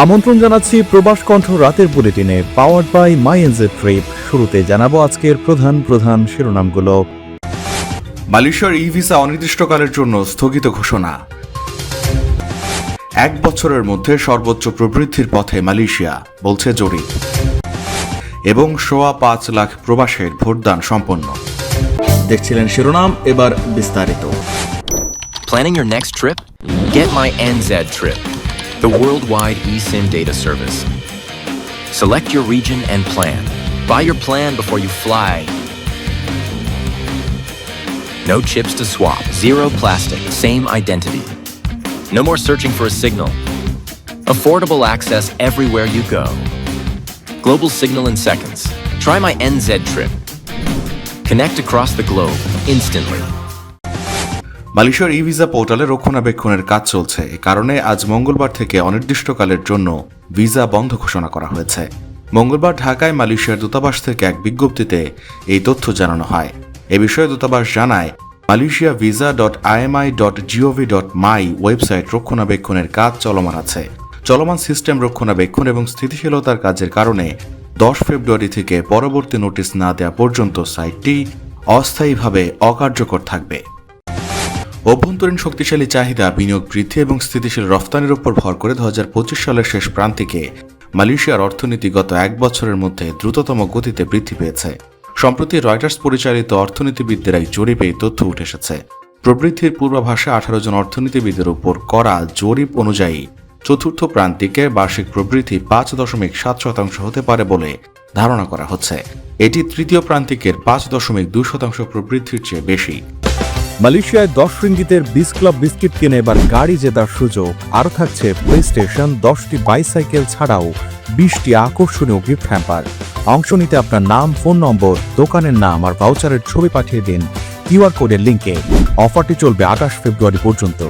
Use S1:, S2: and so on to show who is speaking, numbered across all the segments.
S1: আমন্ত্রণ জানাচ্ছি প্রবাস কণ্ঠ রাতের বুলেটিনে পাওয়ার্ড বাই মাইএনজেড ট্রিপ। শুরুতে জানাবো আজকের প্রধান শিরোনামগুলো।
S2: মালয়েশিয়ার ই ভিসা অনির্দিষ্টকালের জন্য স্থগিত ঘোষণা। 1 বছরের মধ্যে সর্বোচ্চ প্রবৃদ্ধির পথে মালয়েশিয়া, বলছে জরিপ। এবং 5.25 লাখ প্রবাসের ভোটদান সম্পন্ন।
S1: দেখছিলেন শিরোনাম, এবার বিস্তারিত।
S3: Planning your next trip? Get my NZ Trip, the worldwide eSIM data service. Select your region and plan. Buy your plan before you fly. No chips to swap, zero plastic, same identity. No more searching for a signal. Affordable access everywhere you go. Global signal in seconds. Try my NZ Trip. Connect across the globe instantly.
S2: মালয়েশিয়ার ই visa পোর্টালে রক্ষণাবেক্ষণের কাজ চলছে। এ কারণে আজ মঙ্গলবার থেকে অনির্দিষ্টকালের জন্য ভিসা বন্ধ ঘোষণা করা হয়েছে। মঙ্গলবার ঢাকায় মালয়েশিয়ার দূতাবাস থেকে এক বিজ্ঞপ্তিতে এই তথ্য জানানো হয়। এ বিষয়ে দূতাবাস জানায়, মালয়েশিয়া visa.imi.gov.my ওয়েবসাইট রক্ষণাবেক্ষণের কাজ চলমান আছে। চলমান সিস্টেম রক্ষণাবেক্ষণ এবং স্থিতিশীলতার কাজের কারণে 10 ফেব্রুয়ারি থেকে পরবর্তী নোটিশ না দেওয়া পর্যন্ত সাইটটি অস্থায়ীভাবে অকার্যকর থাকবে। অভ্যন্তরীণ শক্তিশালী চাহিদা, বিনিয়োগ বৃদ্ধি এবং স্থিতিশীল রফতানির উপর ভর করে 2025 সালের শেষ প্রান্তিকে মালয়েশিয়ার অর্থনীতি গত 1 বছরের মধ্যে দ্রুততম গতিতে বৃদ্ধি পেয়েছে। সম্প্রতি রয়টার্স পরিচালিত অর্থনীতিবিদদের এক জরিপে এই তথ্য উঠে এসেছে। প্রবৃদ্ধির পূর্বাভাসে 18 জন অর্থনীতিবিদের উপর করা জরিপ অনুযায়ী চতুর্থ প্রান্তিকে বার্ষিক প্রবৃদ্ধি 5.7% হতে পারে বলে ধারণা করা হচ্ছে। এটি তৃতীয় প্রান্তিকের 5.2% প্রবৃদ্ধির চেয়ে বেশি।
S1: মালয়েশিয়ায় 10 রিঙ্গিতের 20 ক্লাব বিস্কিট কিনে এবার গাড়ি জেতার সুযোগ। আরও থাকছে প্লে স্টেশন, 10টি বাইসাইকেল ছাড়াও 20টি আকর্ষণীয় গিফট হ্যাম্পার। অংশ নিতে আপনার নাম, ফোন নম্বর, দোকানের নাম আর ভাউচারের ছবি পাঠিয়ে দিন কিউআর কোডের লিঙ্কে। অফারটি চলবে 28 ফেব্রুয়ারি পর্যন্ত।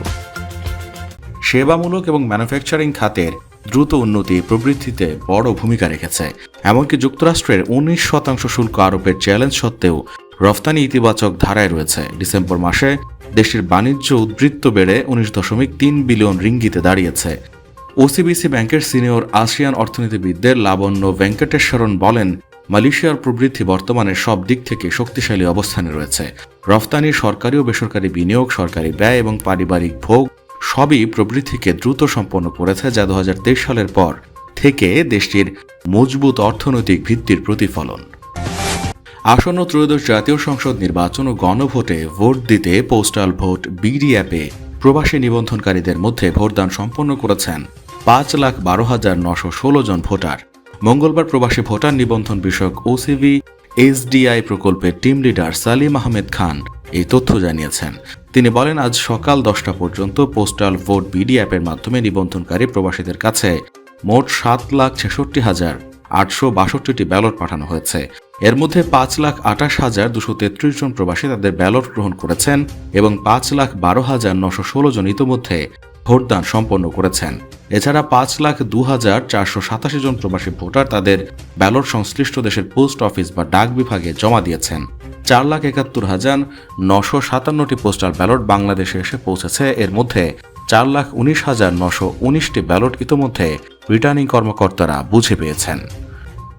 S2: সেবামূলক এবং ম্যানুফ্যাকচারিং খাতের দ্রুত উন্নতি প্রবৃদ্ধিতে বড় ভূমিকা রেখেছে। এমনকি যুক্তরাষ্ট্রের 19% শুল্ক আরোপের চ্যালেঞ্জ সত্ত্বেও রফতানি ইতিবাচক ধারায় রয়েছে। ডিসেম্বর মাসে দেশটির বাণিজ্য উদ্বৃত্ত বেড়ে 19.3 বিলিয়ন রিঙ্গিতে দাঁড়িয়েছে। ওসিবিসি ব্যাংকের সিনিয়র আসিয়ান অর্থনীতিবিদদের লাবণ্য ভেঙ্কটেশ্বরন বলেন, মালয়েশিয়ার প্রবৃদ্ধি বর্তমানে সব দিক থেকে শক্তিশালী অবস্থানে রয়েছে। রফতানি, সরকারি ও বেসরকারি বিনিয়োগ, সরকারি ব্যয় এবং পারিবারিক ভোগ সবই প্রবৃদ্ধিকে দ্রুত সম্পন্ন করেছে, যা 2023 সালের পর থেকে দেশটির মজবুত অর্থনৈতিক ভিত্তির প্রতিফলন। আসন্ন ত্রয়োদশ জাতীয় সংসদ নির্বাচন ও গণভোটে ভোট দিতে পোস্টাল ভোট বিডি অ্যাপে প্রবাসী নিবন্ধনকারীদের মধ্যে ভোটদান সম্পন্ন করেছেন 5,12,916 জন ভোটার। মঙ্গলবার প্রবাসী ভোটার নিবন্ধন বিষয়ক ওসিভি এসডিআই প্রকল্পের টিম লিডার সালিম আহমেদ খান এই তথ্য জানিয়েছেন। তিনি বলেন, আজ সকাল 10টা পর্যন্ত পোস্টাল ভোট বিডি অ্যাপের মাধ্যমে নিবন্ধনকারী প্রবাসীদের কাছে মোট 7,66,862টি ব্যালট পাঠানো হয়েছে। এর মধ্যে 5,28,233 জন প্রবাসী তাদের ব্যালট গ্রহণ করেছেন এবং 5,12,916 জন ইতোমধ্যে ভোটদান সম্পন্ন করেছেন। এছাড়া 5,02,487 জন প্রবাসী ভোটার তাদের ব্যালট সংশ্লিষ্ট দেশের পোস্ট অফিস বা ডাক বিভাগে জমা দিয়েছেন। 4,71,957টি পোস্টাল ব্যালট বাংলাদেশে এসে পৌঁছেছে। এর মধ্যে 4,19,919টি ব্যালট ইতোমধ্যে রিটার্নিং কর্মকর্তারা বুঝে পেয়েছেন।